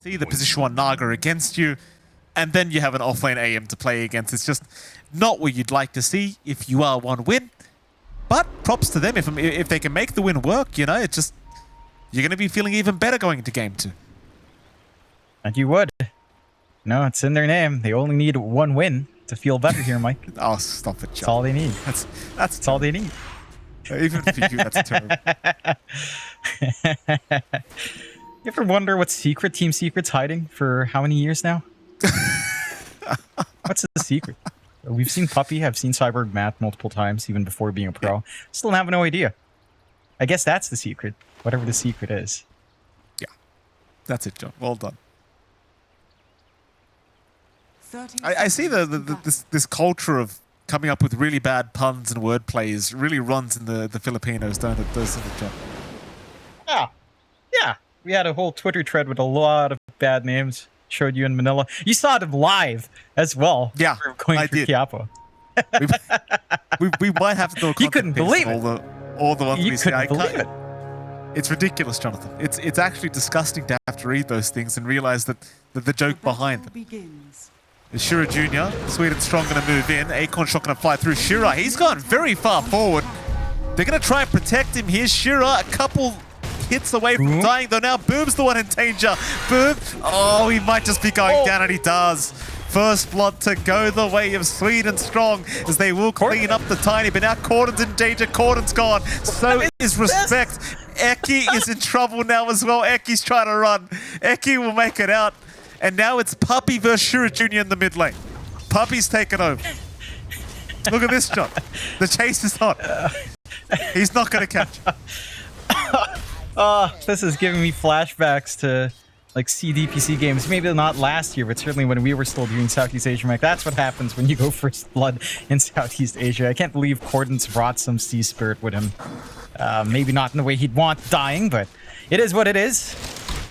see the position 1 Naga against you, and then you have an offlane AM to play against. It's just not what you'd like to see if you are one win. But props to them if they can make the win work. You know, it's just you're going to be feeling even better going into game 2. And you would. No, it's in their name. They only need one win to feel better here, Mike. Oh, stop it, John. That's all they need. That's all they need. Even for you, that's terrible. You ever wonder what Team Secret's hiding for how many years now? What's the secret? We've seen Puppy, I've seen Cyborg Matt multiple times, even before being a pro. Still have no idea. I guess that's the secret, whatever the secret is. Yeah, that's it, John. Well done. I see this culture of coming up with really bad puns and word plays really runs in the Filipinos, doesn't it, John? Yeah. We had a whole Twitter thread with a lot of bad names. Showed you in Manila. You saw them live as well. Yeah, I did. Quiapo. we might have to do a You couldn't believe it. All the ones you we see. couldn't believe it. It's ridiculous, Jonathan. It's actually disgusting to have to read those things and realize that the joke behind them. Is Shira Jr. Sweet and Strong going to move in. Acorn Shot going to fly through. Shira, he's gone very far forward. They're going to try and protect him here. Shira, a couple hits away from dying, though now Boom's the one in danger. Boom, oh, he might just be going down, and he does. First blood to go the way of Sweet and Strong, as they will clean up the Tiny, but now Corden's in danger. Corden's gone. So is Respect. Eki is in trouble now as well. Eki's trying to run. Eki will make it out. And now it's Puppy versus Shira Jr. in the mid lane. Puppy's taken over. Look at this shot. The chase is on. He's not going to catch it. This is giving me flashbacks to like CDPC games. Maybe not last year, but certainly when we were still doing Southeast Asia. Mike, that's what happens when you go first blood in Southeast Asia. I can't believe Corden's brought some sea spirit with him. Maybe not in the way he'd want dying, but it is what it is.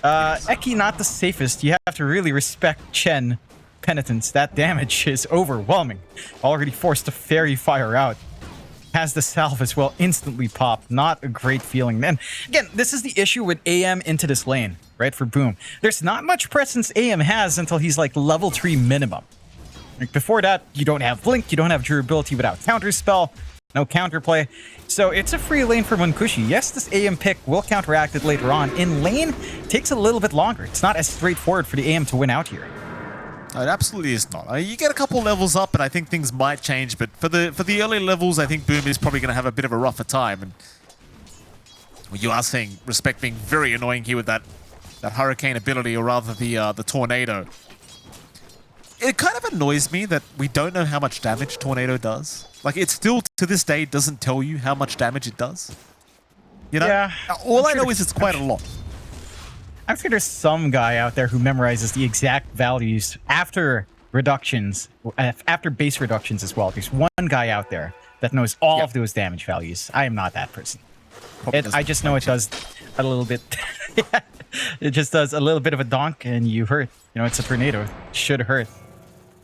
Eki not the safest. You have to really respect Chen penitence. That damage is overwhelming. Already forced to fairy fire out. Has the salve as well instantly pop. Not a great feeling. And again, this is the issue with AM into this lane, right, for Boom. There's not much presence AM has until he's like level 3 minimum. Like before that, you don't have Blink, you don't have durability without counterspell, no counterplay. So it's a free lane for Munkushi. Yes, this AM pick will counteract it later on. In lane, takes a little bit longer. It's not as straightforward for the AM to win out here. It absolutely is not. You get a couple levels up, and I think things might change. But for the early levels, I think Boom is probably going to have a bit of a rougher time. And well, you are seeing Respect being very annoying here with that Hurricane ability, or rather the Tornado. It kind of annoys me that we don't know how much damage Tornado does. Like, it still, to this day, doesn't tell you how much damage it does. You know? Yeah. All I know is it's quite a lot. I'm sure there's some guy out there who memorizes the exact values after reductions, after base reductions as well. There's one guy out there that knows all of those damage values. I am not that person. I just know it does a little bit. It just does a little bit of a donk and you hurt. You know, it's a tornado. It should hurt.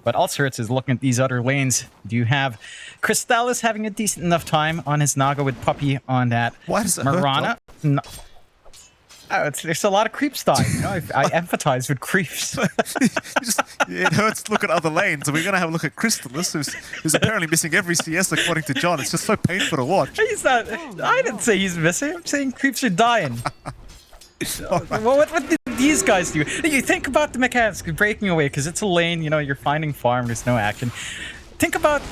But also hurts is looking at these other lanes. Do you have Crystallis having a decent enough time on his Naga with Puppy on that? Why does it Marana? hurt, No. There's a lot of creeps dying. You know? I empathize with creeps. It hurts to look at other lanes, and we're going to have a look at Crystallis, who's apparently missing every CS according to John. It's just so painful to watch. He's not. I didn't say he's missing. I'm saying creeps are dying. What did these guys do? You think about the mechanics breaking away because it's a lane. You know, you're finding farm. There's no action. Think about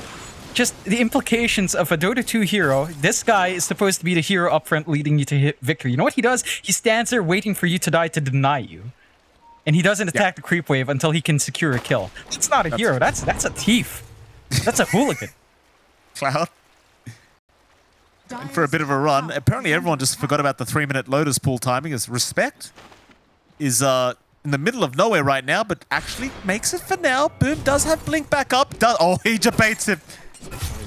just the implications of a Dota2 hero. This guy is supposed to be the hero up front leading you to hit victory. You know what he does? He stands there waiting for you to die to deny you. And he doesn't attack the creep wave until he can secure a kill. That's not a hero. That's a thief. That's a hooligan. Cloud. And for a bit of a run, apparently everyone just forgot about the 3-minute Lotus pool timing, as Respect is in the middle of nowhere right now, but actually makes it for now. Boom does have Blink back up. Oh, he debates him.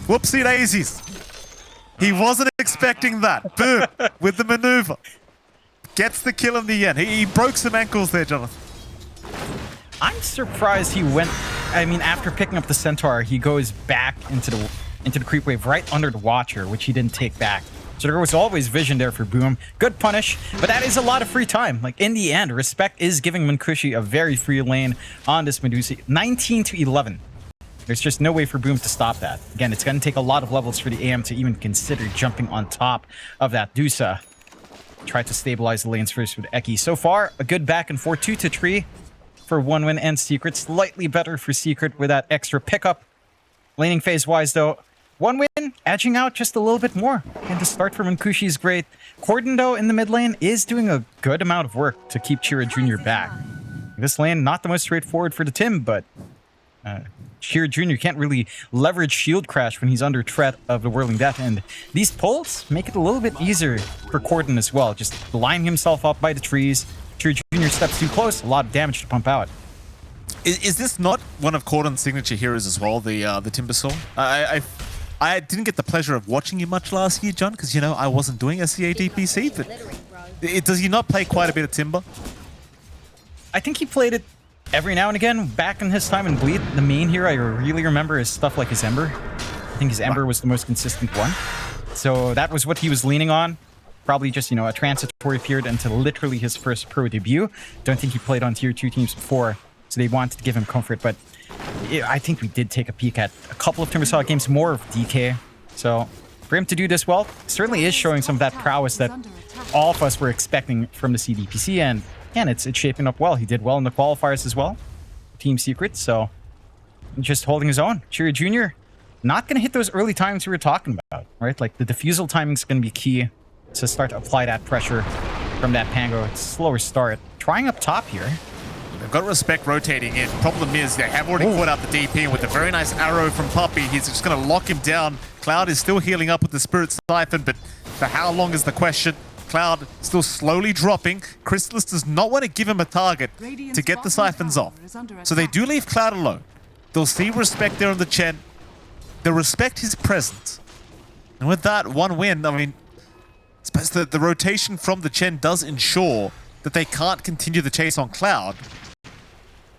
Whoopsie daisies. He wasn't expecting that. Boom, with the maneuver. Gets the kill in the end. He broke some ankles there, Jonathan. I'm surprised he went... I mean, after picking up the Centaur, he goes back into the creep wave right under the Watcher, which he didn't take back. So there was always vision there for Boom. Good punish, but that is a lot of free time. Like, in the end, Respect is giving Munkushi a very free lane on this Medusa. 19 to 11. There's just no way for Boom to stop that. Again, it's going to take a lot of levels for the AM to even consider jumping on top of that Dusa. Try to stabilize the lanes first with Eki. So far, a good back and forth 2-3 for 1win and Secret. Slightly better for Secret with that extra pickup. Laning phase-wise, though, 1win edging out just a little bit more. And the start from Munkushi is great. Corden, though, in the mid lane is doing a good amount of work to keep Chira Jr. back. This lane, not the most straightforward for the Tim, but Chira Jr. can't really leverage shield crash when he's under threat of the Whirling Death. And these pulls make it a little bit easier for Corden as well. Just lining himself up by the trees. Chira Jr. steps too close, a lot of damage to pump out. Is this not one of Corden's signature heroes as well, the Timbersaw? I didn't get the pleasure of watching you much last year, John, because, you know, I wasn't doing SCA DPC, but does he not play quite a bit of Timber? I think he played it every now and again. Back in his time in Bleed, the main hero I really remember is stuff like his Ember. I think his Ember was the most consistent one. So that was what he was leaning on. Probably just, you know, a transitory period until literally his first pro debut. Don't think he played on tier 2 teams before, so they wanted to give him comfort, but I think we did take a peek at a couple of Timbersaw games, more of DK. So for him to do this well, certainly is showing some of that prowess that all of us were expecting from the CDPC. And again, it's shaping up well. He did well in the qualifiers as well, Team Secret. So just holding his own. Chira Jr. not going to hit those early times we were talking about, right? Like the diffusal timing is going to be key to start to apply that pressure from that Pango. It's a slower start. Trying up top here. They've got Respect rotating in. Problem is, they have already caught out the DP, and with a very nice arrow from Puppey, he's just going to lock him down. Cloud is still healing up with the Spirit Siphon, but for how long is the question? Cloud still slowly dropping. Chrysalis does not want to give him a target to get the Siphons off. So they do leave Cloud alone. They'll see Respect there on the Chen. They'll respect his presence. And with that 1win, I mean, I suppose the rotation from the Chen does ensure that they can't continue the chase on Cloud.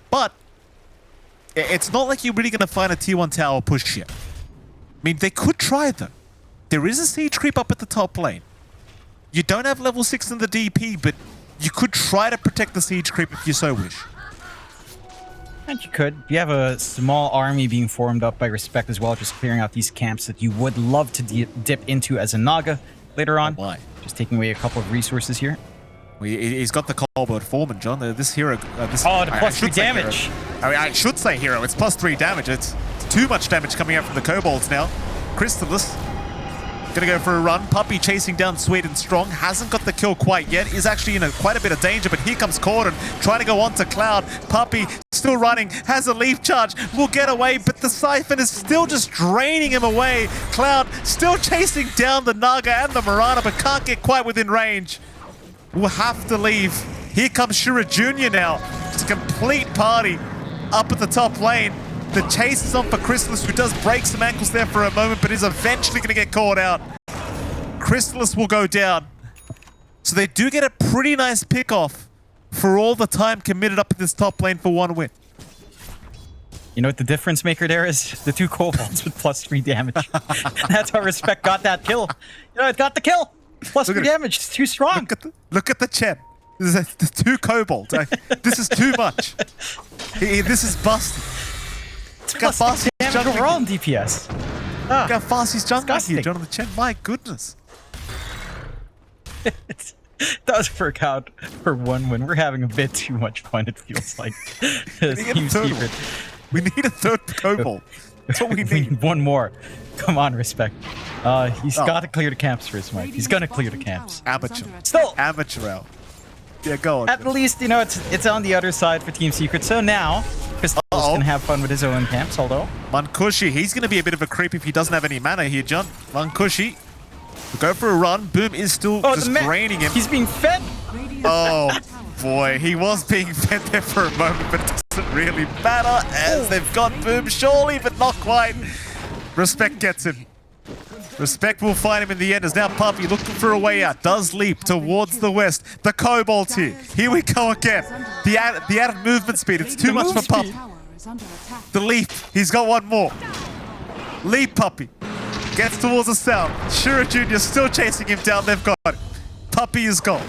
But it's not like you're really going to find a tier 1 tower push here. I mean, they could try though. There is a siege creep up at the top lane. You don't have level 6 in the DP, but you could try to protect the siege creep if you so wish. And you could. You have a small army being formed up by Respect as well, just clearing out these camps that you would love to dip into as a Naga later on. Why? Just taking away a couple of resources here. Well, he's got the Colbert Foreman, John. This hero... the +3 damage. I mean, I should say hero. It's +3 damage. It's too much damage coming out from the Kobolds now. Chrysalis gonna go for a run. Puppey chasing down Sweet and Strong. Hasn't got the kill quite yet. Is actually in quite a bit of danger, but here comes Corden trying to go on to Cloud. Puppey still running. Has a leaf charge. Will get away, but the Siphon is still just draining him away. Cloud still chasing down the Naga and the Mirana, but can't get quite within range. Will have to leave. Here comes Chira Jr. now. It's a complete party up at the top lane. The chase is on for Chrysalis, who does break some ankles there for a moment, but is eventually going to get caught out. Chrysalis will go down. So they do get a pretty nice pick off for all the time committed up in this top lane for 1 win. You know what the difference maker there is? The 2 Kobolds with +3 damage. That's how Respect got that kill. You know, it got the kill. +3 damage. It's too strong. Look at the Chen. The 2 Kobolds. This is too much. This is busted. Look how fast he's jumping overall in DPS. Look how fast he's jumping here, John, on the Chen. My goodness. It does work out for 1 win. We're having a bit too much fun, it feels like. We need a third Kobold. That's what we need. We need 1 more. Come on, Respect. He's got to clear the camps first, Mike. He's going to clear the camps. Amateur. Still. Amateur out. Yeah, go on. At least, you know, it's on the other side for Team Secret. So now, Crystal's going to have fun with his own camps, although. Munkushi, he's going to be a bit of a creep if he doesn't have any mana here, John. Munkushi will go for a run. Boom is still just draining him. He's being fed. Oh, boy. He was being fed there for a moment, but it doesn't really matter as they've got Boom, surely, but not quite. Respect gets him. Respect will find him in the end as now Puppey looking for a way out. Does leap towards the west. The Kobolds here. Here we go again. The added movement speed. It's too much for Puppey. The leap. He's got 1 more. Leap, Puppey. Gets towards the sound. Shura Jr. still chasing him down. They've got it. Puppey is gone.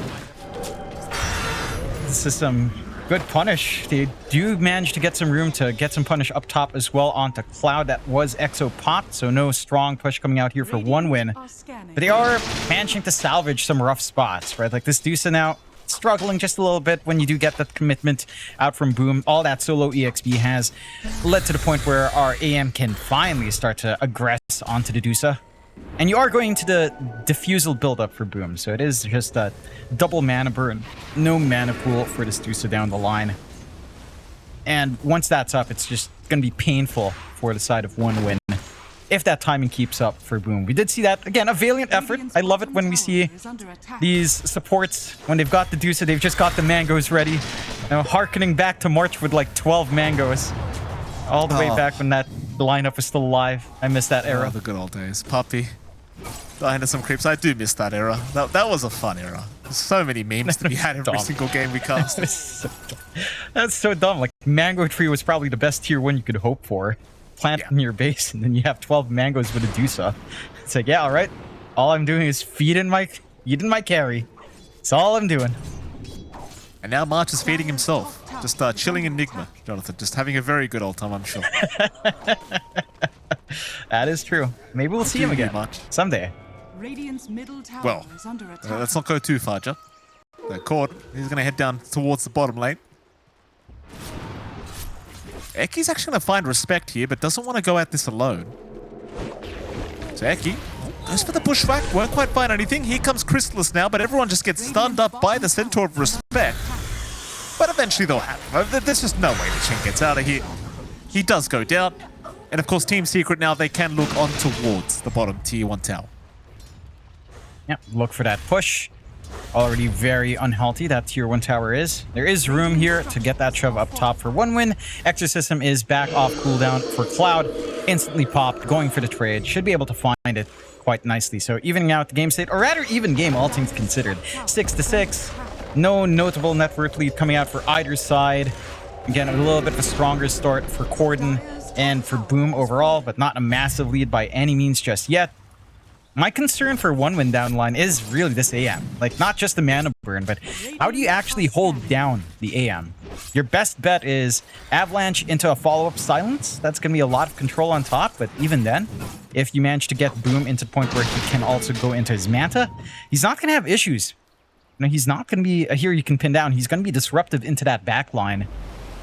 This is some good punish. They do manage to get some room to get some punish up top as well onto Cloud. That was Exo popped, so no strong push coming out here for one win. But they are managing to salvage some rough spots, right? Like this Dusa now struggling just a little bit when you do get that commitment out from Boom. All that solo EXP has led to the point where our AM can finally start to aggress onto the Dusa. And you are going to the Diffusal build-up for Boom, so it is just a double mana burn. No mana pool for this Dusa down the line. And once that's up, it's just going to be painful for the side of one win. If that timing keeps up for Boom. We did see that, again, a valiant effort. I love it when we see these supports, when they've got the Dusa, they've just got the mangoes ready. You know, harkening back to March with like 12 mangoes. All the way back when that lineup was still alive. I miss that era. Oh, the good old days. Puppey. Dying to some creeps. I do miss that era. That was a fun era. There's so many memes to be had every single game we cast. That's so dumb. Like, Mango Tree was probably the best tier 1 you could hope for. Plant in your base, and then you have 12 mangoes with a Dusa. It's like, yeah, all right. All I'm doing is feeding my carry. That's all I'm doing. And now March is feeding himself. Just chilling Enigma, Jonathan. Just having a very good old time, I'm sure. That is true. Maybe we'll see him again someday. Well, let's not go too far, Jeff. Cord, he's going to head down towards the bottom lane. Eki's actually going to find respect here, but doesn't want to go at this alone. So Eki goes for the bushwhack. Won't quite find anything. Here comes Crystallis now, but everyone just gets stunned up by the Centaur of Respect. But eventually they'll have him. There's just no way the Chen gets out of here. He does go down. And of course, Team Secret now, they can look on towards the bottom tier 1 tower. Yep, look for that push. Already very unhealthy, that tier 1 tower is. There is room here to get that shove up top for one win. Exorcism is back off cooldown for Cloud. Instantly popped, going for the trade. Should be able to find it quite nicely. So evening out the game state, or rather even game, all things considered. 6-6. No notable net worth lead coming out for either side. Again, a little bit of a stronger start for Corden and for Boom overall, but not a massive lead by any means just yet. My concern for one win down the line is really this AM. Like, not just the mana burn, but how do you actually hold down the AM? Your best bet is Avalanche into a follow-up Silence. That's going to be a lot of control on top, but even then, if you manage to get Boom into the point where he can also go into his Manta, he's not going to have issues. You know, he's not going to be a hero you can pin down. He's going to be disruptive into that back line.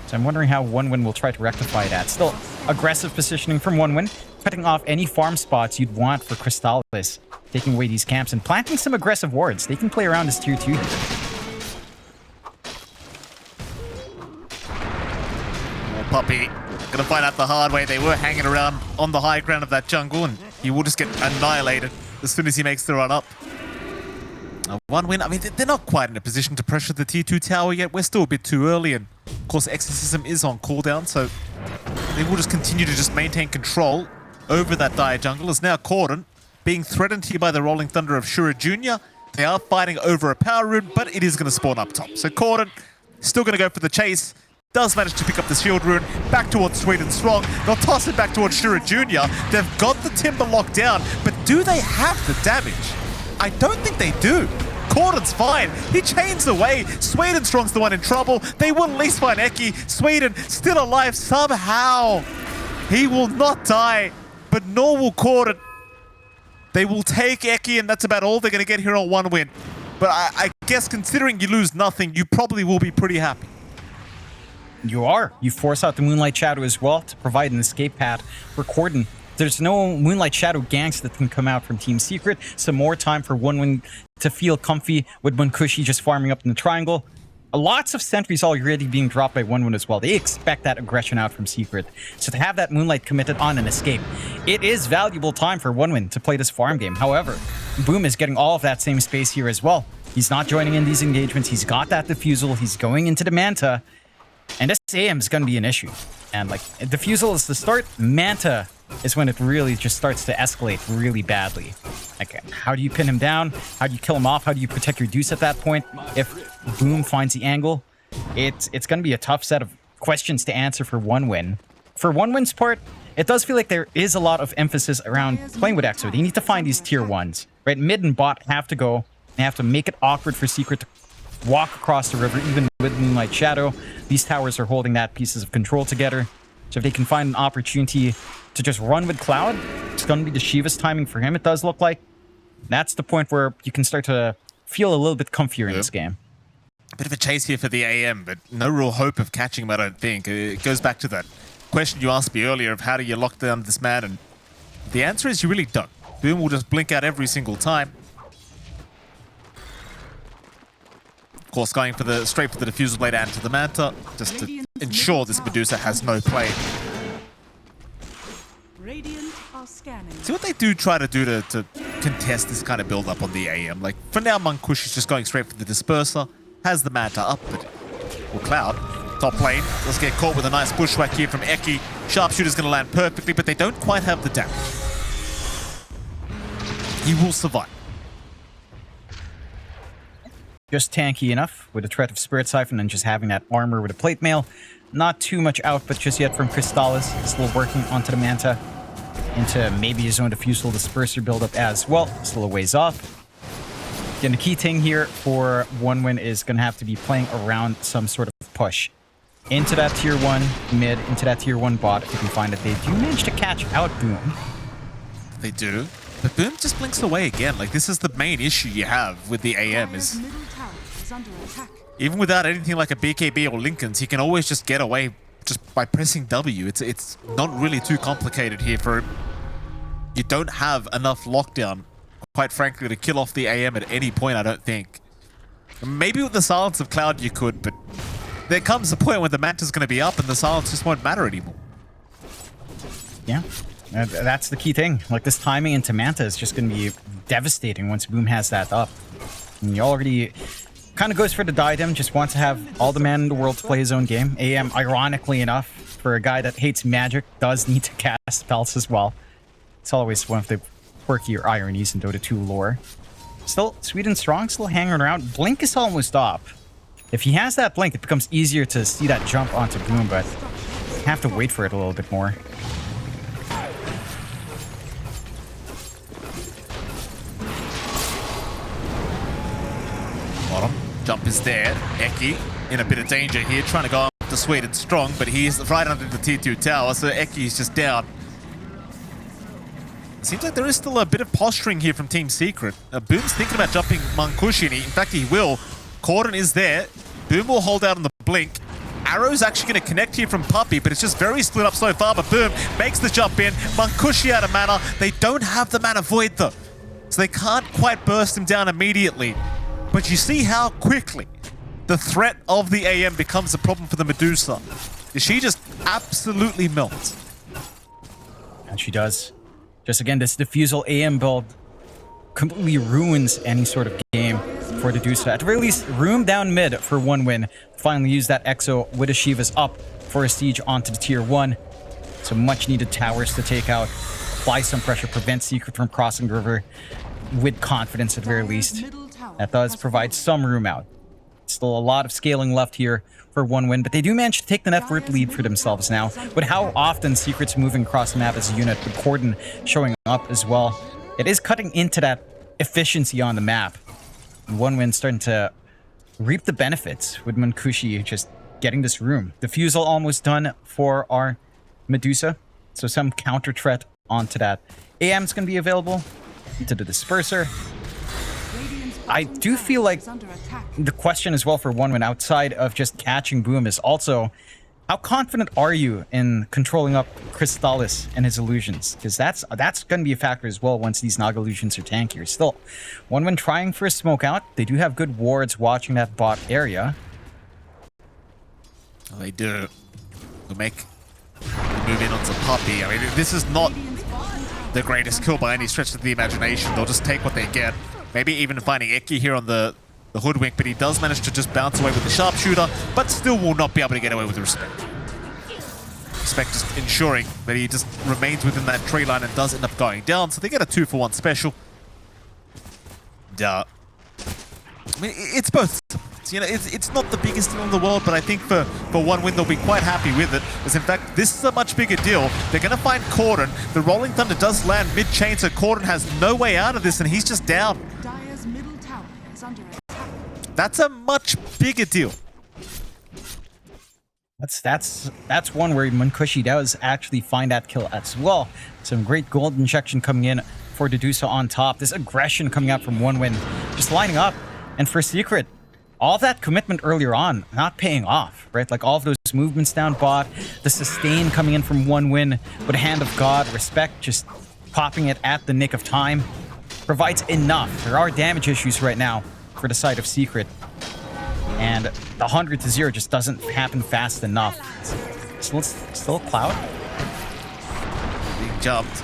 So I'm wondering how one win will try to rectify that. Still, aggressive positioning from one win, cutting off any farm spots you'd want for Crystallis, taking away these camps and planting some aggressive wards. They can play around this tier 2 here. Puppey gonna find out the hard way. They were hanging around on the high ground of that jungle, and he will just get annihilated as soon as he makes the run up. One win. I mean, they're not quite in a position to pressure the tier 2 tower yet. We're still a bit too early, and of course Exorcism is on cooldown, so they will just continue to just maintain control over that dire jungle. As now Corden being threatened here by the Rolling Thunder of Shura Jr. They are fighting over a power rune, but it is going to spawn up top. So Corden still going to go for the chase. Does manage to pick up the shield rune, back towards Sweet and Strong. They'll toss it back towards Shura Jr. They've got the Timber locked down, but do they have the damage? I don't think they do. Corden's fine. He chains away. Sweden Strong's the one in trouble. They will at least find Eki. Sweden still alive somehow. He will not die, but nor will Corden. They will take Eki, and that's about all they're going to get here on one win. But I guess considering you lose nothing, you probably will be pretty happy. You are. You force out the Moonlight Shadow as well to provide an escape path for Corden. There's no Moonlight Shadow ganks that can come out from Team Secret. Some more time for one win to feel comfy with Bunkushi just farming up in the triangle. Lots of sentries already being dropped by one win as well. They expect that aggression out from Secret. So to have that Moonlight committed on an escape, it is valuable time for one win to play this farm game. However, Boom is getting all of that same space here as well. He's not joining in these engagements. He's got that Diffusal. He's going into the Manta. And this AM is going to be an issue. And like, Diffusal is the start. Manta is when it really just starts to escalate really badly. Okay, how do you pin him down? How do you kill him off? How do you protect your Deuce at that point? If Boom finds the angle, it's going to be a tough set of questions to answer for one win. For one win's part, it does feel like there is a lot of emphasis around playing with EXO. They need to find these tier 1s, right? Mid and bot have to go. They have to make it awkward for Secret to walk across the river, even with Moonlight Shadow. These towers are holding that pieces of control together. So if they can find an opportunity to just run with Cloud, it's going to be the Shiva's timing for him, it does look like. That's the point where you can start to feel a little bit comfier in this game. Bit of a chase here for the AM, but no real hope of catching him, I don't think. It goes back to that question you asked me earlier of how do you lock down this man, and the answer is you really don't. Boom will just blink out every single time. Of course, going for the straight for the Diffusal Blade and to the Manta, just to ensure this Medusa has no play. See what they do try to do to contest this kind of build-up on the AM. Like, for now, Munkush is just going straight for the Disperser, has the Manta up, but... Well, Cloud, top lane, does get caught with a nice bushwhack here from Eki. Sharpshooter's going to land perfectly, but they don't quite have the damage. He will survive. Just tanky enough with a threat of Spirit Siphon and just having that armor with a plate mail. Not too much output just yet from Crystallis. Still working onto the Manta. Into maybe his own Diffusal Disperser buildup as well. Still a ways off. Again, the key thing here for OneWin is going to have to be playing around some sort of push. Into that tier 1 mid, into that tier 1 bot if you can find it. They do manage to catch out Boom. They do. But Boom just blinks away again. Like, this is the main issue you have with the AM is... Even without anything like a BKB or Lincolns, he can always just get away just by pressing W. It's not really too complicated here for him. You don't have enough lockdown, quite frankly, to kill off the AM at any point, I don't think. Maybe with the Silence of Cloud you could, but there comes a point when the Manta's going to be up and the Silence just won't matter anymore. Yeah, that's the key thing. Like, this timing into Manta is just going to be devastating once Boom has that up. And he already kind of goes for the diadem, just wants to have all the man in the world to play his own game. AM, ironically enough, for a guy that hates magic, does need to cast spells as well. It's always one of the quirkier ironies in Dota 2 lore. Still, Sweet and Strong, still hanging around. Blink is almost up. If he has that Blink, it becomes easier to see that jump onto Boom, but you have to wait for it a little bit more. Bottom. Jump is there. Eki in a bit of danger here, trying to go up to Sweet and Strong, but he's right under the tier 2 tower, so Eki's just down. Seems like there is still a bit of posturing here from Team Secret. Boom's thinking about jumping Munkushi, and in fact he will. Cordon is there. Boom will hold out on the Blink. Arrow's actually going to connect here from Puppey, but it's just very split up so far, but Boom makes the jump in. Munkushi out of mana. They don't have the mana void though, so they can't quite burst him down immediately. But you see how quickly the threat of the AM becomes a problem for the Medusa. She just absolutely melts. And she does. Just again, this Diffusal AM build completely ruins any sort of game for the Medusa. At the very least, room down mid for OneWin. Finally use that Exo with a Shiva's up for a siege onto the tier 1. Some much needed towers to take out. Apply some pressure, prevent Secret from crossing the river with confidence at the very least. That does provide some room out. Still a lot of scaling left here for OneWin, but they do manage to take the net worth lead for themselves now. But how often Secret's moving across the map as a unit, with Cordon showing up as well. It is cutting into that efficiency on the map. And OneWin starting to reap the benefits with Munkushi just getting this room. Diffusal almost done for our Medusa, so some counter threat onto that. AM's going to be available into the Disperser. I do feel like the question as well for OneWin outside of just catching Boom is also how confident are you in controlling up Crystallis and his illusions? Because that's going to be a factor as well once these Naga illusions are tankier. Still, OneWin trying for a smoke out. They do have good wards watching that bot area. Well, they do. They'll make the move in onto Puppey. I mean, this is not the greatest kill by any stretch of the imagination. They'll just take what they get. Maybe even finding Eki here on the Hoodwink, but he does manage to just bounce away with the Sharpshooter, but still will not be able to get away with the Respect. Respect just ensuring that he just remains within that tree line and does end up going down, so they get a 2-for-1 special. I mean, it's both. You know, it's not the biggest deal in the world, but I think for one win, they'll be quite happy with it. As in fact, this is a much bigger deal. They're going to find Corden. The Rolling Thunder does land mid-chain, so Corden has no way out of this, and he's just down. Dire's middle tower is under attack. That's a much bigger deal. That's one where Munkushi does actually find that kill as well. Some great gold injection coming in for Dedusa on top. This aggression coming out from One Win, just lining up. And for Secret, all that commitment earlier on, not paying off, right? Like all of those movements down bot, the sustain coming in from One Win with a Hand of God, Respect just popping it at the nick of time, provides enough. There are damage issues right now for the side of Secret. And the 100-0 just doesn't happen fast enough. Still Cloud? Being jumped.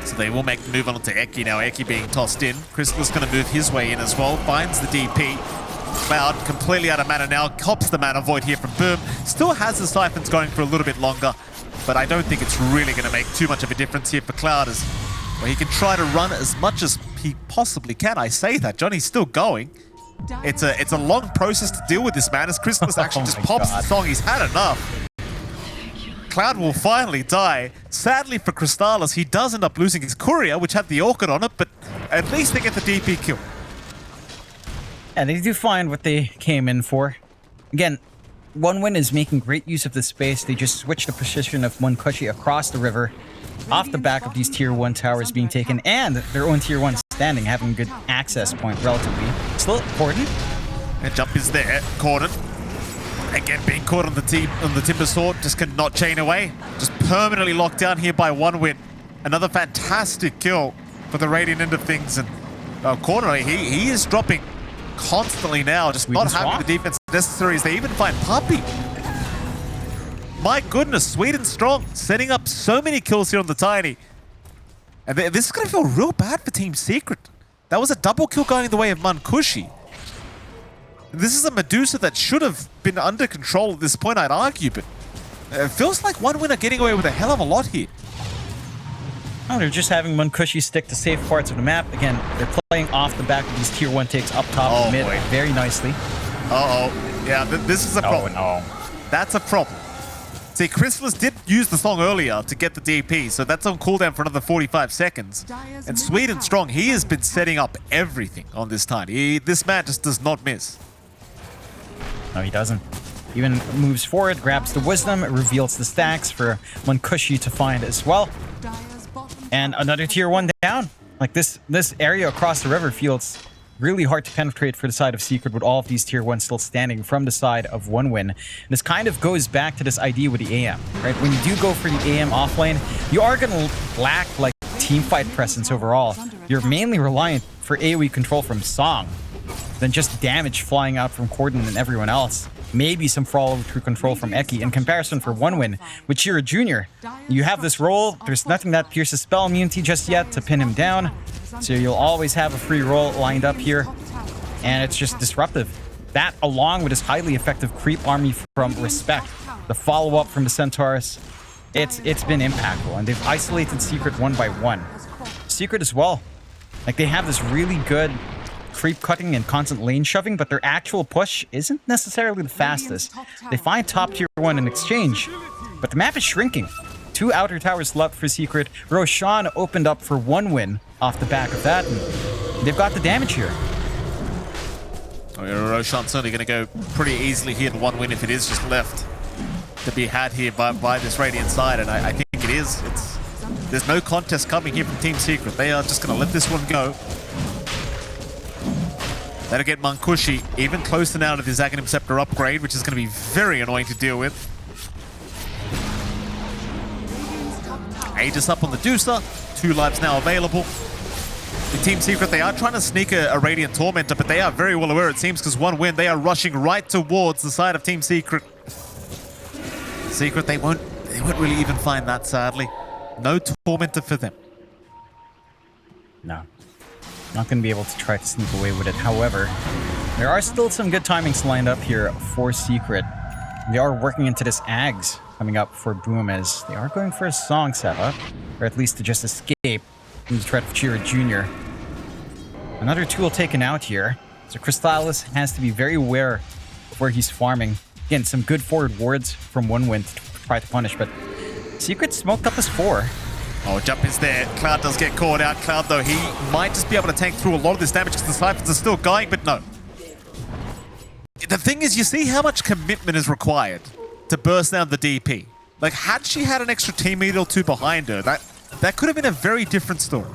So they will make the move on to Eki now. Eki being tossed in. Crystal's going to move his way in as well. Finds the DP. Cloud completely out of mana now. Cops the mana void here from Boom. Still has the siphons going for a little bit longer. But I don't think it's really going to make too much of a difference here for Cloud, as well, he can try to run as much as he possibly can. I say that. Johnny's still going. It's a long process to deal with this man, as Crystalus actually just pops the song. He's had enough. Cloud will finally die. Sadly for Crystallis, he does end up losing his courier, which had the Orchid on it, but at least they get the DP kill. And they do find what they came in for. Again, One Win is making great use of this space. They just switched the position of Munkushi across the river, off the back of these tier 1 towers being taken, and their own tier 1 standing, having a good access point relatively. Still Corden. And jump is there. Corden. Again, being caught on the Timber Sword, just cannot chain away. Just permanently locked down here by One Win. Another fantastic kill for the Radiant end of things. And Corden, he is dropping constantly now, just not having the defense necessary as they even find Puppy. My goodness, sweet and strong, setting up so many kills here on the Tiny. And this is going to feel real bad for Team Secret. That was a double kill going the way of Munkushi. This is a Medusa that should have been under control at this point, I'd argue, but it feels like One Win are getting away with a hell of a lot here. Oh, they're just having Munkushi stick to safe parts of the map. Again, they're playing off the back of these tier 1 takes up top and mid very nicely. Uh-oh. Yeah, this is a problem. No. That's a problem. See, Crystallis did use the song earlier to get the DP, so that's on cooldown for another 45 seconds. And sweet and strong, he has been setting up everything on this time. This man just does not miss. No, he doesn't. Even moves forward, grabs the Wisdom, reveals the stacks for Munkushi to find as well. And another tier 1 down. Like this area across the river feels really hard to penetrate for the side of Secret, with all of these tier 1 still standing from the side of One Win. This kind of goes back to this idea with the AM, right? When you do go for the AM offlane, you are going to lack like team fight presence overall. You're mainly reliant for AoE control from Song, than just damage flying out from Corden and everyone else. Maybe some follow-through control from Eki. In comparison for One Win, with Shira Jr., you have this roll, there's nothing that pierces spell immunity just yet to pin him down, so you'll always have a free roll lined up here, and it's just disruptive. That, along with his highly effective creep army from Respect, the follow-up from the Centaurs, it's been impactful, and they've isolated Secret one by one. Secret as well. Like, they have this really good creep cutting and constant lane shoving, but their actual push isn't necessarily the fastest. They find top tier 1 in exchange, but the map is shrinking. 2 outer towers left for Secret. Roshan opened up for One Win off the back of that, and they've got the damage here. Oh, yeah, Roshan's certainly going to go pretty easily here to One Win if it is just left to be had here by this Radiant side, and I think it is. There's no contest coming here from Team Secret. They are just going to let this one go. That'll get Munkushi even closer now to his Aghanim Scepter upgrade, which is going to be very annoying to deal with. Aegis up on the Deucer. 2 lives now available. The Team Secret, they are trying to sneak a Radiant Tormentor, but they are very well aware, it seems, because One Win, they are rushing right towards the side of Team Secret. Secret, they won't really even find that, sadly. No Tormentor for them. No. Not going to be able to try to sneak away with it. However, there are still some good timings lined up here for Secret. They are working into this Ags coming up for Boom, as they are going for a Song setup, or at least to just escape from the threat of Chira Jr. Another tool taken out here. So Crystallis has to be very aware of where he's farming. Again, some good forward wards from OneWin to try to punish, but Secret smoked up his 4. Oh, jump is there. Cloud does get caught out. Cloud, though, he might just be able to tank through a lot of this damage because the Cyphers are still going, but no. The thing is, you see how much commitment is required to burst down the DP. Like, had she had an extra teammate or 2 behind her, that could have been a very different story.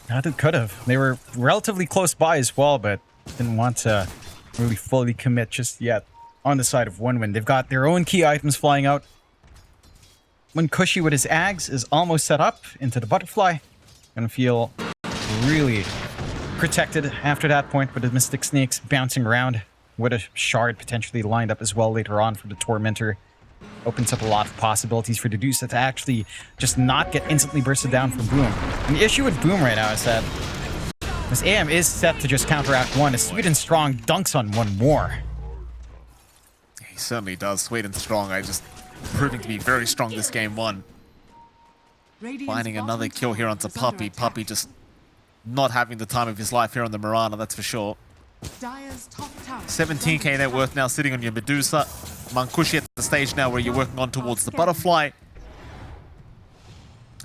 It could have. They were relatively close by as well, but didn't want to really fully commit just yet on the side of OneWin. They've got their own key items flying out. When Cushy with his Ags is almost set up into the Butterfly, gonna feel really protected after that point with the Mystic Snakes bouncing around with a Shard potentially lined up as well later on for the Tormentor. Opens up a lot of possibilities for Dedusa to actually just not get instantly bursted down from Boom. And the issue with Boom right now is that this AM is set to just counteract 1 as Sweet and Strong dunks on 1 more. He certainly does. Sweet and Strong, just proving to be very strong this game 1. Finding another kill here onto Puppey. Puppey just not having the time of his life here on the Mirana, that's for sure. 17k net worth now sitting on your Medusa. Mankushi at the stage now where you're working on towards the Butterfly.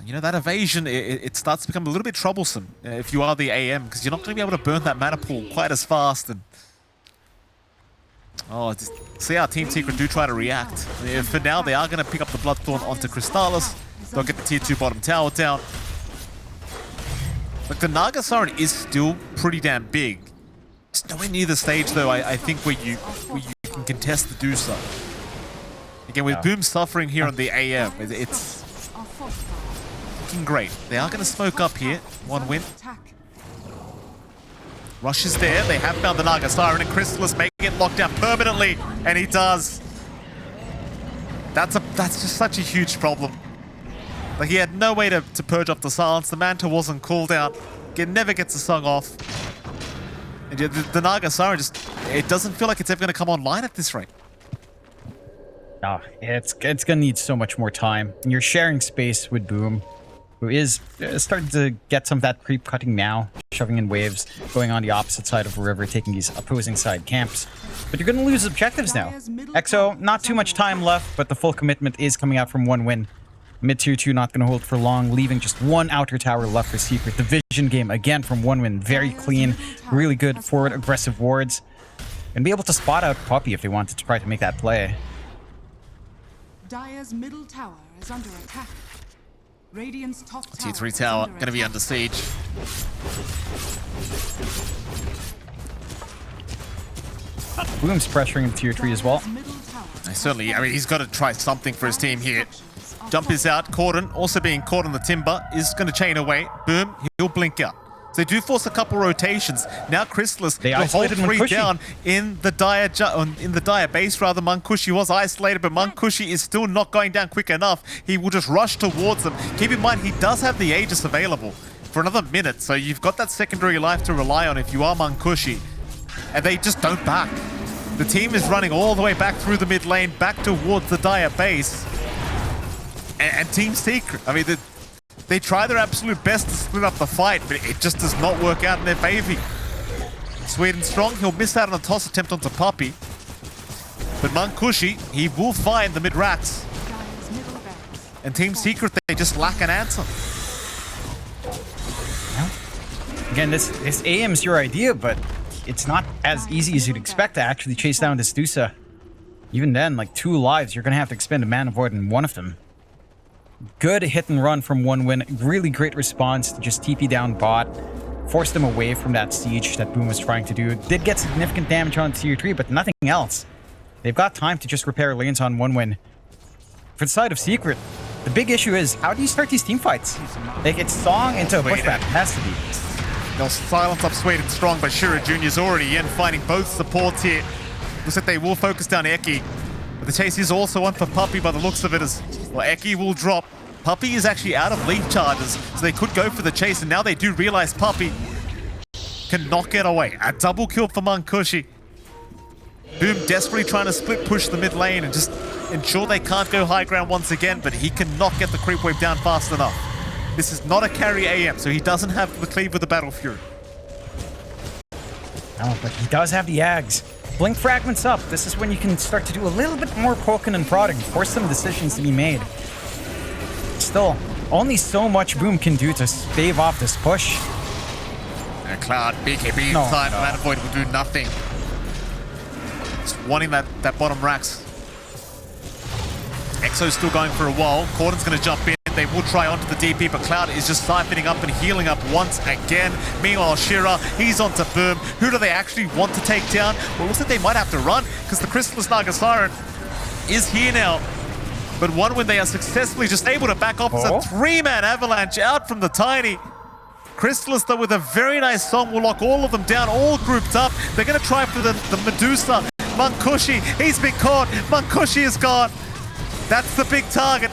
You know, that evasion, it starts to become a little bit troublesome if you are the AM, because you're not going to be able to burn that mana pool quite as fast. And oh, just see how Team Secret do try to react. For now, they are going to pick up the Bloodthorn onto Crystallis. They'll get the tier 2 bottom tower down. Like, the Naga Siren is still pretty damn big. It's nowhere near the stage, though, I think, where you can contest the Dusa. Again, with Boom suffering here on the AM, it's looking great. They are going to smoke up here. OneWin. Rush is there. They have found the Naga Siren, and Crystallis making it locked down permanently, and he does. That's just such a huge problem. Like, he had no way to purge off the silence. The Manta wasn't cooled out. It never gets the song off. And the Naga Siren it doesn't feel like it's ever going to come online at this rate. No, it's going to need so much more time. And you're sharing space with Boom, who is starting to get some of that creep cutting now, shoving in waves, going on the opposite side of the river, taking these opposing side camps. But you're going to lose objectives now. EXO, not too much time left, but the full commitment is coming out from OneWin. Mid tier 2 not going to hold for long, leaving just 1 outer tower left for Secret. The vision game again from OneWin, very clean, really good forward aggressive wards, and be able to spot out Puppey if they wanted to try to make that play. Dire's middle tower is under attack. Radiant's top tower. Tier 3 tower going to be under siege. Boom's pressuring in tier 3 as well. Certainly, I mean, he's got to try something for his team here. Jump is out. Corden, also being caught on the timber, is going to chain away. Boom, he'll blink out. So they do force a couple rotations. Now Crystallis will hold 3 down in the dire base. Rather, Mankushi was isolated, but Mankushi is still not going down quick enough. He will just rush towards them. Keep in mind, he does have the Aegis available for another minute, so you've got that secondary life to rely on if you are Mankushi. And they just don't back. The team is running all the way back through the mid lane, back towards the dire base. And Team Secret, I mean, they try their absolute best to split up the fight, but it just does not work out in their favor. Sweet and Strong, he'll miss out on a toss attempt onto Puppey. But Mankushi, he will find the mid-racks. And Team Secret, they just lack an answer. Again, this AM's your idea, but it's not as easy as you'd expect to actually chase down this Dusa. Even then, like 2 lives, you're going to have to expend a Mana Void in one of them. Good hit and run from OneWin. Really great response to just TP down bot. Forced them away from that siege that Boom was trying to do. Did get significant damage on tier 3, but nothing else. They've got time to just repair lanes on OneWin. For the side of Secret, the big issue is, how do you start these team fights? Like, it's Song into a pushback. It has to be. They'll silence up Sweet and Strong, but Shira Jr.'s already in, finding both supports here. Looks like they will focus down Eki. But the chase is also on for Puppey by the looks of it, as well. Eki will drop. Puppey is actually out of leaf charges, so they could go for the chase, and now they do realize Puppey cannot get away. A double kill for Mankushi. Boom desperately trying to split push the mid lane and just ensure they can't go high ground once again, but he cannot get the creep wave down fast enough. This is not a carry AM, so he doesn't have the cleave with the Battle Fury. Oh, but he does have the Ags. Blink fragments up. This is when you can start to do a little bit more poking and prodding, force some decisions to be made. Still, only so much Boom can do to stave off this push. And Cloud, BKB inside, Mana Void will do nothing. Just wanting that bottom racks. Exo's still going for a wall. Corden's going to jump in. They will try onto the DP, but Cloud is just siphoning up and healing up once again. Meanwhile, Shira, he's onto Boom. Who do they actually want to take down? Well, it looks like they might have to run, because the Crystallis Naga Siren is here now. But OneWin, they are successfully just able to back off. It's a three-man avalanche out from the Tiny. Crystallis, though, with a very nice song, will lock all of them down, all grouped up. They're going to try for the Medusa. Munkushi, he's been caught. Munkushi is gone. That's the big target.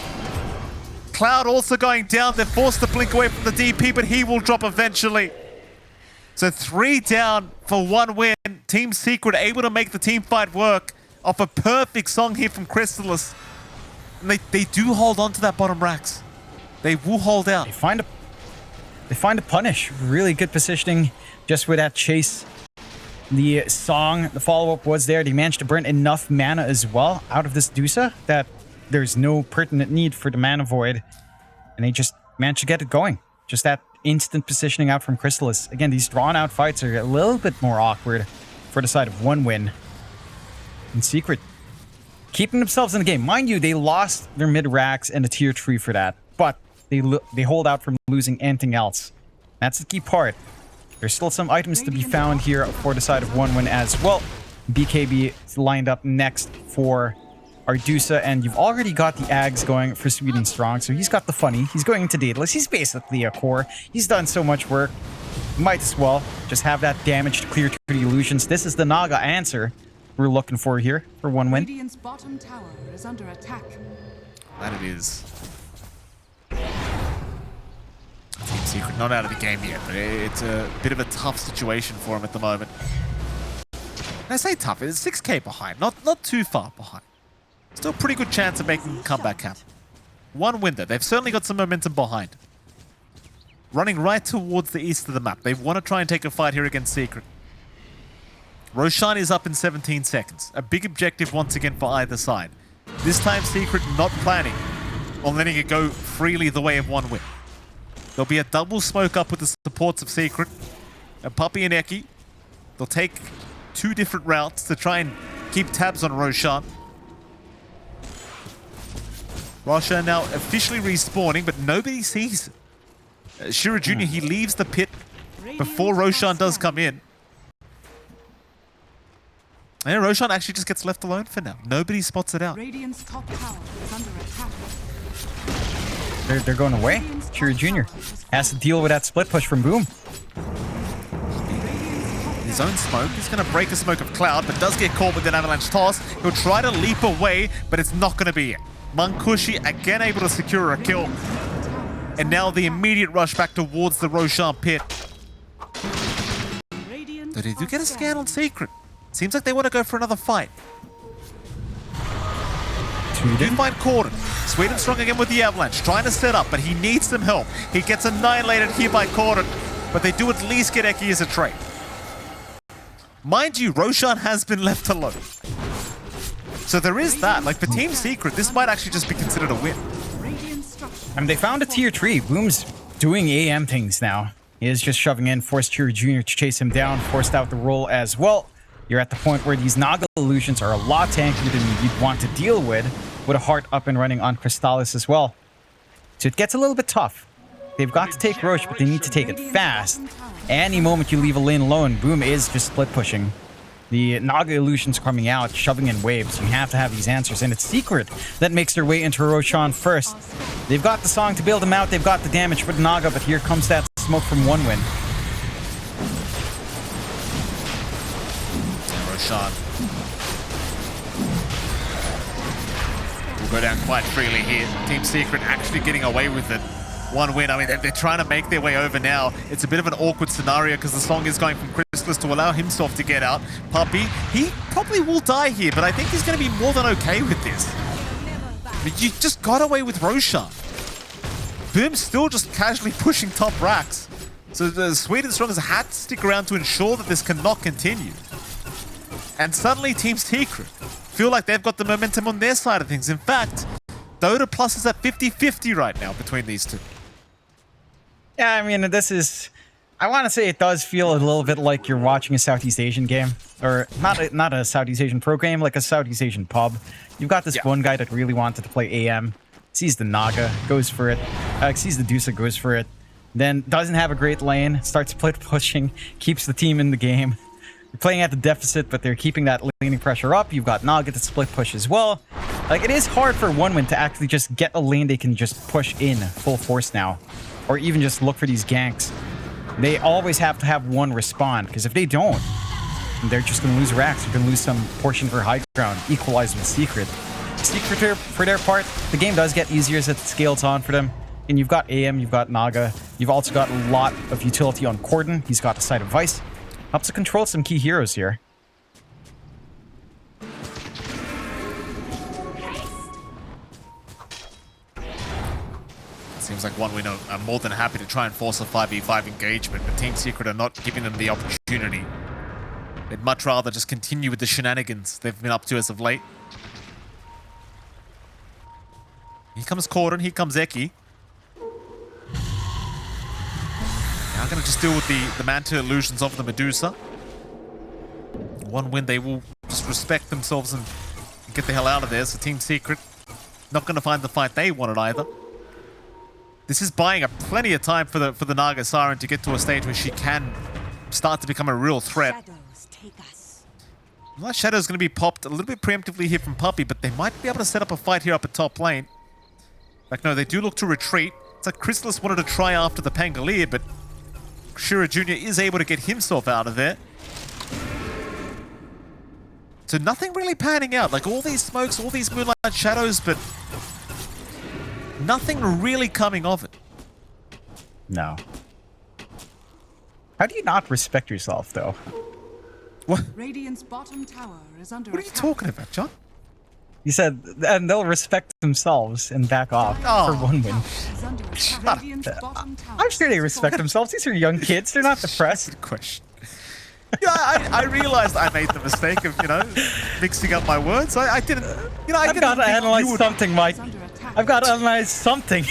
Cloud also going down. They're forced to blink away from the DP, but he will drop eventually. So 3 down for OneWin. Team Secret able to make the team fight work off a perfect song here from Crystallis. And they do hold on to that bottom racks. They will hold out. They find a punish. Really good positioning just with that chase. The song, the follow-up was there. They managed to burn enough mana as well out of this Dusa that there's no pertinent need for the Mana Void. And they just managed to get it going. Just that instant positioning out from Crystallis. Again, these drawn-out fights are a little bit more awkward for the side of OneWin. In Secret, keeping themselves in the game. Mind you, they lost their mid-racks and a tier 3 for that. But they hold out from losing anything else. That's the key part. There's still some items to be found here for the side of OneWin as well. BKB is lined up next for Ardusa, and you've already got the Ags going for Sweet and Strong, so he's got the funny. He's going into Daedalus. He's basically a core. He's done so much work. Might as well just have that damage to clear through the illusions. This is the Naga answer we're looking for here for OneWin. Radiant's bottom tower is under attack. That it is. Team Secret not out of the game yet, but it's a bit of a tough situation for him at the moment. And I say tough, it's 6k behind, not too far behind. Still a pretty good chance of making a comeback happen. OneWin though, they've certainly got some momentum behind. Running right towards the east of the map. They want to try and take a fight here against Secret. Roshan is up in 17 seconds. A big objective once again for either side. This time Secret not planning on letting it go freely the way of OneWin. There'll be a double smoke up with the supports of Secret. And Puppy and Eki. They'll take 2 different routes to try and keep tabs on Roshan. Roshan now officially respawning, but nobody sees it. Shira Jr., he leaves the pit before Roshan does come in. And Roshan actually just gets left alone for now. Nobody spots it out. Radiant's top tower is under attack. They're going away. Shira Jr. has to deal with that split push from Boom. His own smoke. He's going to break a smoke of Cloud, but does get caught with an avalanche toss. He'll try to leap away, but it's not going to be it. Munkushi again able to secure a kill. And now the immediate rush back towards the Roshan pit. Though they do get a scan on Secret. Seems like they want to go for another fight. They do find Corden. Sweet and Strong again with the avalanche. Trying to set up, but he needs some help. He gets annihilated here by Corden. But they do at least get Eki as a trade. Mind you, Roshan has been left alone. So there is that. Like for Team Secret, this might actually just be considered a win. I mean, they found a tier 3. Boom's doing AM things now. He is just shoving in, forced Shira Jr. to chase him down, forced out the roll as well. You're at the point where these Naga illusions are a lot tankier than you'd want to deal with a heart up and running on Crystallis as well. So it gets a little bit tough. They've got to take Roche, but they need to take it fast. Any moment you leave a lane alone, Boom is just split pushing. The Naga illusions coming out, shoving in waves. You have to have these answers, and it's Secret that makes their way into Roshan first. They've got the song to bail them out. They've got the damage for the Naga, but here comes that smoke from OneWin. Roshan will go down quite freely here. Team Secret actually getting away with it. OneWin, I mean, they're trying to make their way over now. It's a bit of an awkward scenario because the song is going from Crystallis to allow himself to get out. Puppy, he probably will die here, but I think he's going to be more than okay with this. But you just got away with Roshan. Boom's still just casually pushing top racks. So the Sweden Strong has had to stick around to ensure that this cannot continue. And suddenly Team Secret feel like they've got the momentum on their side of things. In fact, Dota Plus is at 50-50 right now between these two. Yeah, I mean, this is... I want to say it does feel a little bit like you're watching a Southeast Asian game. Or not a Southeast Asian pro game, like a Southeast Asian pub. You've got this one guy that really wanted to play AM. Sees the Naga, goes for it. Sees the Dusa, goes for it. Then doesn't have a great lane, starts split pushing, keeps the team in the game. They're playing at the deficit, but they're keeping that laning pressure up. You've got Naga to split push as well. Like, it is hard for OneWin to actually just get a lane they can just push in full force now. Or even just look for these ganks. They always have to have one respond, because if they don't, they're just going to lose racks. They're going to lose some portion for high ground, equalized with Secret. Secret, for their part, the game does get easier as it scales on for them. And you've got AM, you've got Naga. You've also got a lot of utility on Corden. He's got the Sight of Vice. Helps to control some key heroes here. Seems like OneWin are more than happy to try and force a 5v5 engagement, but Team Secret are not giving them the opportunity. They'd much rather just continue with the shenanigans they've been up to as of late. Here comes Corden, here comes Eki. Now going to just deal with the Manta illusions of the Medusa. OneWin, they will just respect themselves and get the hell out of there. So Team Secret not going to find the fight they wanted either. This is buying up plenty of time for the Naga Siren to get to a stage where she can start to become a real threat. Shadows take us. Well, that Shadow's going to be popped a little bit preemptively here from Puppey, but they might be able to set up a fight here up at top lane. Like, no, they do look to retreat. It's like Chrysalis wanted to try after the Pangolier, but Shura Jr. is able to get himself out of there. So nothing really panning out. Like, all these smokes, all these Moonlight Shadows, but nothing really coming of it. No. How do you not respect yourself, though? What? Radiant's bottom tower is under What are you attack. talking about, John? You said, and they'll respect themselves and back off for OneWin. Is under attack. Shut up. Radiant's bottom tower I'm sure they is respect falling. themselves. These are young kids. They're not depressed. Good question. Yeah, I realized I made the mistake of, mixing up my words. I didn't, I I've didn't got to think analyze you would- something, Mike. Is under attack. I've got to analyze something.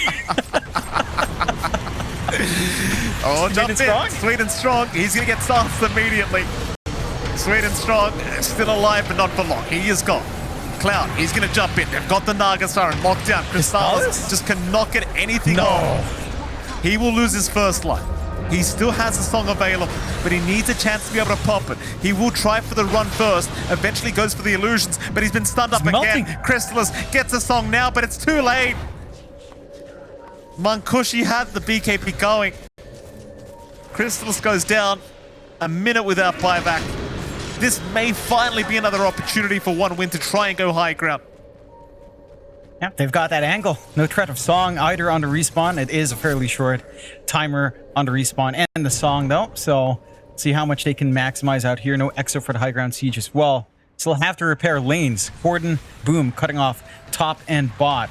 Oh, jump in. Strong? Sweden Strong. He's going to get silenced immediately. Sweden Strong, still alive, but not for long. He is gone. Cloud, he's going to jump in. They've got the Naga Siren locked down. Crystallis just cannot get anything off. He will lose his first life. He still has a song available, but he needs a chance to be able to pop it. He will try for the run first, eventually goes for the illusions, but he's been stunned up melting. again. Crystallis gets a song now, but it's too late. Mankushi had the BKB going. Crystallis goes down, a minute without buyback. This may finally be another opportunity for OneWin to try and go high ground. Yeah, they've got that angle. No threat of song either on the respawn. It is a fairly short timer on the respawn and the song, though. So, see how much they can maximize out here. No exo for the high ground siege as well. Still have to repair lanes. Corden, boom, cutting off top and bot,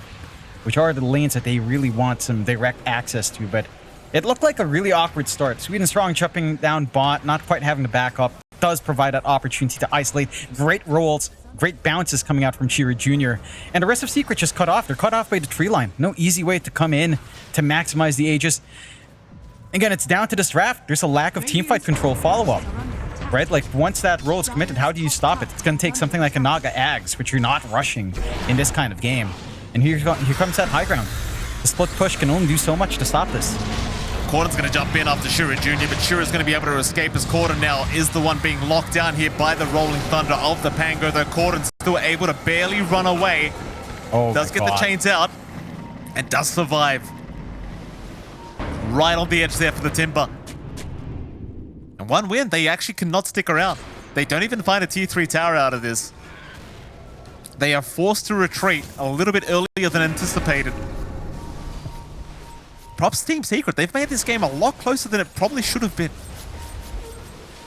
which are the lanes that they really want some direct access to. But it looked like a really awkward start. Sweden Strong jumping down bot, not quite having the backup. Does provide that opportunity to isolate. Great rolls, great bounces coming out from Shira Jr. And the rest of Secret just cut off. They're cut off by the tree line. No easy way to come in to maximize the Aegis. Again, it's down to this draft. There's a lack of teamfight control follow-up, right? Like, once that roll is committed, how do you stop it? It's going to take something like a Naga Ags, which you're not rushing in this kind of game. And here comes that high ground. The split push can only do so much to stop this. Corden's going to jump in after Shura Jr., but Shura's going to be able to escape as Corden now is the one being locked down here by the rolling thunder of the Pango, though Corden's still able to barely run away. Oh, Does get the chains out and does survive. Right on the edge there for the Timber. And OneWin, they actually cannot stick around. They don't even find a tier 3 tower out of this. They are forced to retreat a little bit earlier than anticipated. Props Team Secret. They've made this game a lot closer than it probably should have been.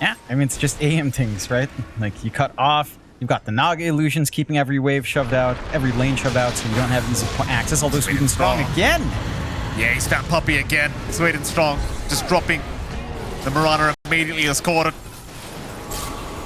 Yeah, I mean, it's just AM things, right? Like, you cut off, you've got the Naga illusions keeping every wave shoved out, every lane shoved out, so you don't have easy access, although Sweden Strong again. Yeah, he's found Puppey again. Sweden Strong just dropping The Marauder immediately is caught.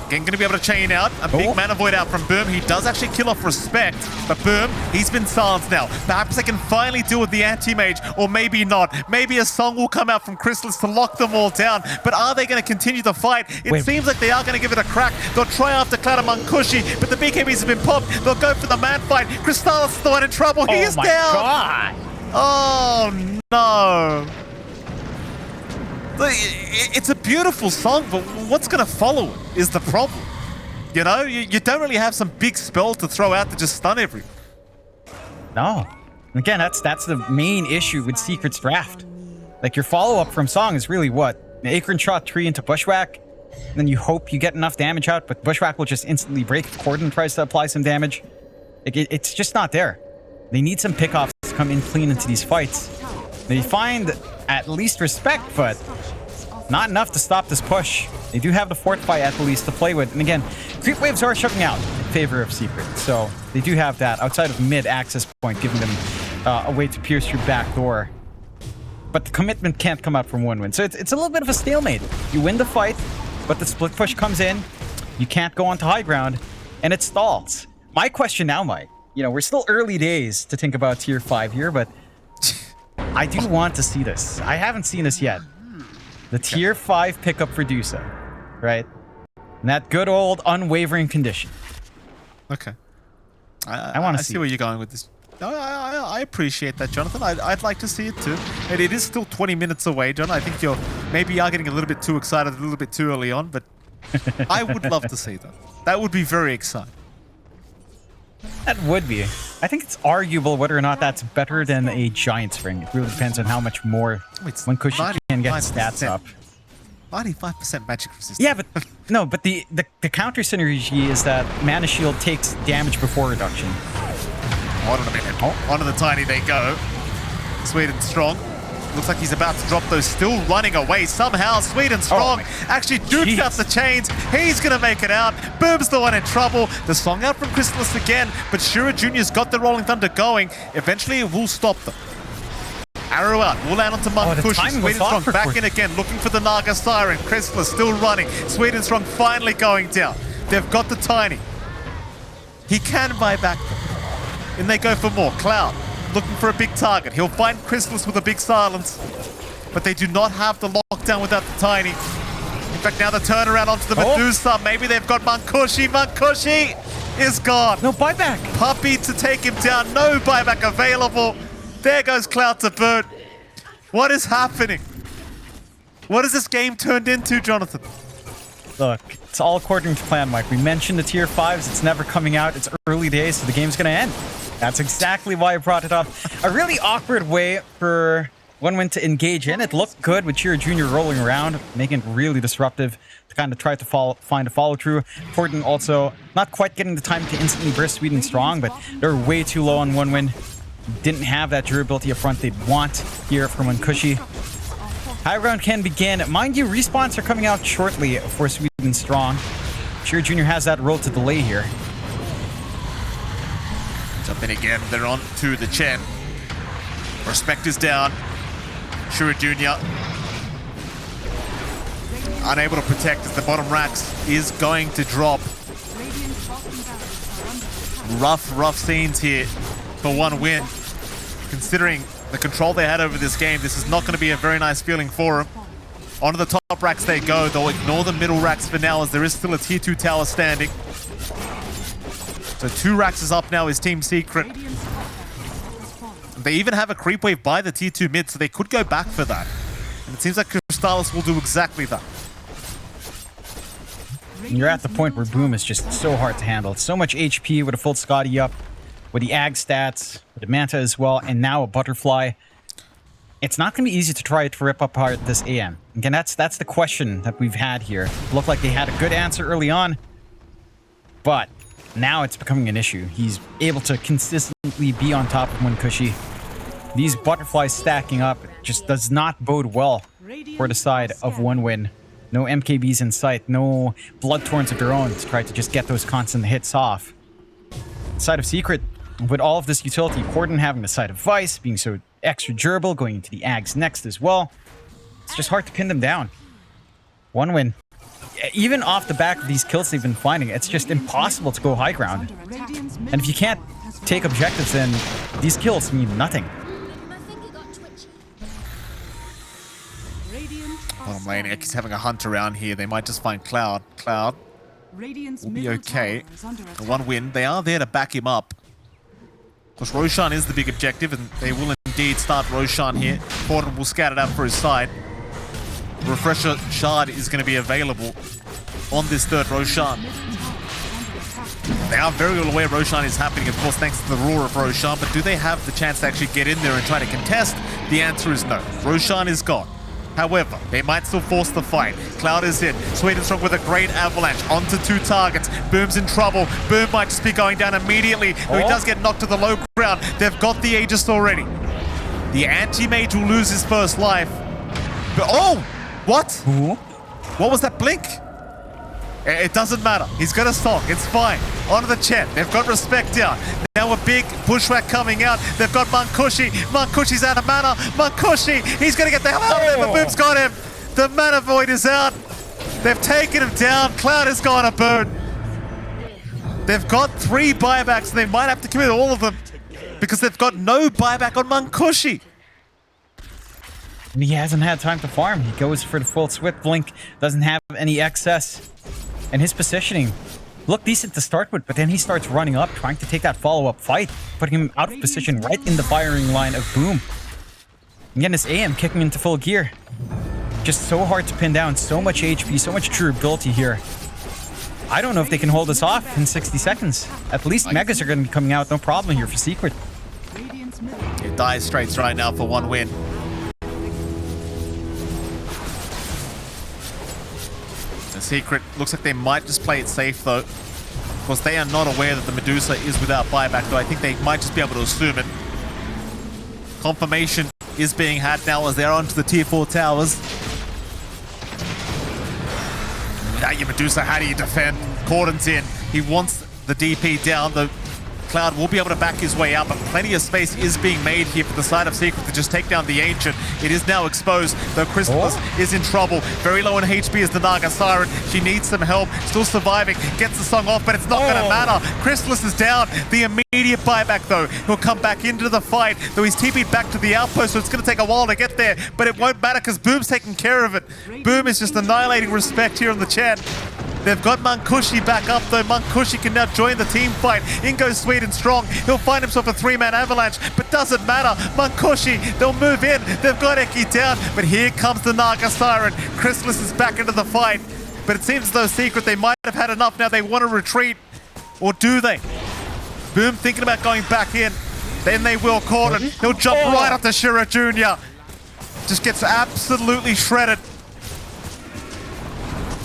Again, going to be able to chain out. A big mana void out from Boom. He does actually kill off Respect, but Boom, he's been silenced now. Perhaps they can finally deal with the anti-mage, or maybe not. Maybe a song will come out from Chrysalis to lock them all down, but are they going to continue the fight? It seems like they are going to give it a crack. They'll try after Cloud among Kushi, but the BKBs have been popped. They'll go for the man fight. Crystallis is the one in trouble. He is down. God. Oh, no. It's a beautiful song, but what's going to follow it is the problem. You know, you don't really have some big spell to throw out to just stun everyone. No. Again, that's the main issue with Secret's draft. Like, your follow-up from Song is really what? An Acorn Shot tree into Bushwhack, and then you hope you get enough damage out, but Bushwhack will just instantly break if Corden tries to apply some damage. Like, it's just not there. They need some pickoffs to come in clean into these fights. They find at least Respect, but not enough to stop this push. They do have the Fortify at the least to play with. And again, creep waves are shutting out in favor of Secret. So they do have that outside of mid access point, giving them a way to pierce through back door. But the commitment can't come out from one win. So it's a little bit of a stalemate. You win the fight, but the split push comes in. You can't go onto high ground, and it stalls. My question now, Mike, you know, we're still early days to think about tier 5 here, but I do want to see this. I haven't seen this yet. The tier 5 pickup for Dusa, right? And that good old unwavering condition. Okay. I want to see where you're going with this. No, I appreciate that, Jonathan. I'd like to see it too. And it is still 20 minutes away, John. I think you're getting a little bit too excited a little bit too early on, but I would love to see that. That would be very exciting. That would be. I think it's arguable whether or not that's better than a Giant's Ring. It really depends on how much more one Kushi can get stats up. 95% magic resistance. Yeah, but no, but the counter synergy is that Mana Shield takes damage before reduction. Hold on a minute. Onto the Tiny they go. Sweden strong. Looks like he's about to drop those, still running away. Somehow, Sweden strong actually dukes out the chains. He's going to make it out. Boom's the one in trouble. The song out from Chrysalis again, but Shura Jr.'s got the Rolling Thunder going. Eventually, it will stop them. Arrow out. Will land onto Monk Push. Sweden strong back in again, looking for the Naga Siren. Chrysalis still running. Sweden strong finally going down. They've got the Tiny. He can buy back them. And they go for more. Cloud. Looking for a big target. He'll find Chrysalis with a big silence. But they do not have the lockdown without the Tiny. In fact, now the turnaround onto the Medusa. Maybe they've got Mankushi. Mankushi is gone. No buyback. Puppey to take him down. No buyback available. There goes Cloud to boot. What is happening? What has this game turned into, Jonathan? Look, it's all according to plan, Mike. We mentioned the tier 5s. It's never coming out. It's early days, so the game's going to end. That's exactly why I brought it up. A really awkward way for OneWin to engage in. It looked good with Shura Jr. rolling around, making it really disruptive to kind of try to find a follow-through. Corden also not quite getting the time to instantly burst Sweden strong, but they're way too low on OneWin. Didn't have that durability up front they'd want here from Kushi. High ground can begin. Mind you, respawns are coming out shortly for Sweden strong. Shura Jr. has that role to delay here. Jumping again, they're on to the Chen. Respect is down. Shura Jr. unable to protect as the bottom racks is going to drop. Rough scenes here for OneWin. Considering the control they had over this game, this is not going to be a very nice feeling for them. Onto the top racks they go. They'll ignore the middle racks for now as there is still a tier 2 tower standing. So 2 racks is up now is Team Secret. They even have a creep wave by the tier 2 mid, so they could go back for that. And it seems like Crystallis will do exactly that. You're at the point where Boom is just so hard to handle. So much HP with a full Scotty up, with the Ag stats, with the Manta as well, and now a Butterfly. It's not going to be easy to try to rip apart this AM. Again, that's the question that we've had here. It looked like they had a good answer early on, but now it's becoming an issue. He's able to consistently be on top of Kushi. These Butterflies stacking up just does not bode well for the side of OneWin. No MKBs in sight, no Bloodthorns of their own to try to just get those constant hits off. Side of Secret, with all of this utility, Corden having the side of Vice, being so extra durable, going into the Ags next as well. It's just hard to pin them down. 1 win. Even off the back of these kills they've been finding, it's just impossible to go high ground. Radiant's And if you can't take objectives, then these kills mean nothing. Bottom lane, Eki's having a hunt around here. They might just find Cloud. Cloud will be okay. The 1 win. They are there to back him up. Of course, Roshan is the big objective, and they will indeed start Roshan here. Corden will scout it out for his side. Refresher Shard is going to be available on this third Roshan. They are very well aware Roshan is happening, of course, thanks to the roar of Roshan, but do they have the chance to actually get in there and try to contest? The answer is no. Roshan is gone. However, they might still force the fight. Cloud is in. Sweden Strong with a great avalanche onto 2 targets. Boom's in trouble. Boom might just be going down immediately. Though he does get knocked to the low ground. They've got the Aegis already. The anti-mage will lose his first life. But, oh! What? Who? What was that blink? It doesn't matter. He's got a stock. It's fine. Onto the chat. They've got respect down. Now a big bushwhack coming out. They've got Mankushi. Mankushi's out of mana. Mankushi, he's going to get the hell out of there, but Boom's got him. The mana void is out. They've taken him down. Cloud has gone a burn. They've got 3 buybacks, and they might have to commit all of them because they've got no buyback on Mankushi. And he hasn't had time to farm. He goes for the full Swift Blink. Doesn't have any excess. And his positioning looked decent to start with, but then he starts running up, trying to take that follow-up fight, putting him out of position right in the firing line of Boom. Again, his AM kicking into full gear. Just so hard to pin down. So much HP, so much durability here. I don't know if they can hold this off in 60 seconds. At least Megas are going to be coming out, no problem here for Secret. It dies straight right now for 1 win. Secret looks like they might just play it safe though. Of course, they are not aware that the Medusa is without buyback, though I think they might just be able to assume it. Confirmation is being had now as they're onto the tier 4 towers. Without your Medusa, how do you defend? Corden's in. He wants the DP down. The Cloud will be able to back his way out, but plenty of space is being made here for the side of Secret to just take down the Ancient. It is now exposed, though Chrysalis is in trouble. Very low in HP is the Naga Siren. She needs some help. Still surviving. Gets the song off, but it's not going to matter. Chrysalis is down. The immediate buyback, though. He'll come back into the fight, though he's TP'd back to the outpost, so it's going to take a while to get there, but it won't matter because Boom's taking care of it. Boom is just annihilating respect here in the chat. They've got Mankushi back up though. Mankushi can now join the team fight. In goes Sweden Strong. He'll find himself a 3-man avalanche, but doesn't matter. Mankushi, they'll move in. They've got Eki down, but here comes the Naga Siren. Chrysalis is back into the fight, but it seems as though Secret, they might have had enough now. They want to retreat, or do they? Boom thinking about going back in. Then they will. Corden, he'll jump right up to Shira Jr. Just gets absolutely shredded.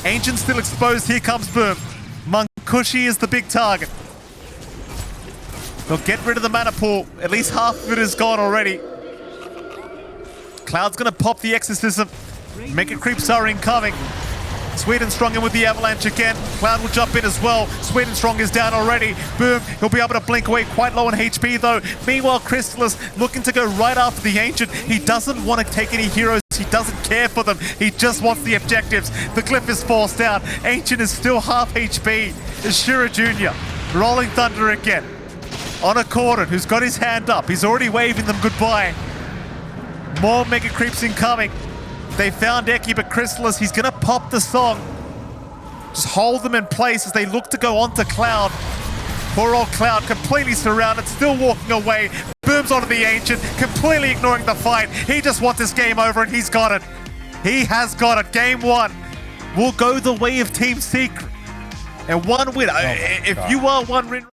Ancient still exposed. Here comes Boom. Mankushi is the big target. They'll get rid of the mana pool. At least half of it is gone already. Cloud's going to pop the Exorcism. Mega Creeps are incoming. Sweden Strong in with the avalanche again. Cloud will jump in as well. Sweden Strong is down already. Boom, he'll be able to blink away, quite low on HP though. Meanwhile, Chrysalis looking to go right after the Ancient. He doesn't want to take any heroes. He doesn't care for them. He just wants the objectives. The glyph is forced out. Ancient is still half HP. It's Shira Jr. Rolling Thunder again. On a Corden who's got his hand up. He's already waving them goodbye. More Mega Creeps incoming. They found Eki, but Chrysalis, he's going to pop the song. Just hold them in place as they look to go onto Cloud. Poor old Cloud, completely surrounded, still walking away. Booms onto the Ancient, completely ignoring the fight. He just wants this game over, and he's got it. He has got it. Game 1 will go the way of Team Secret. And 1 win. If you are 1 win...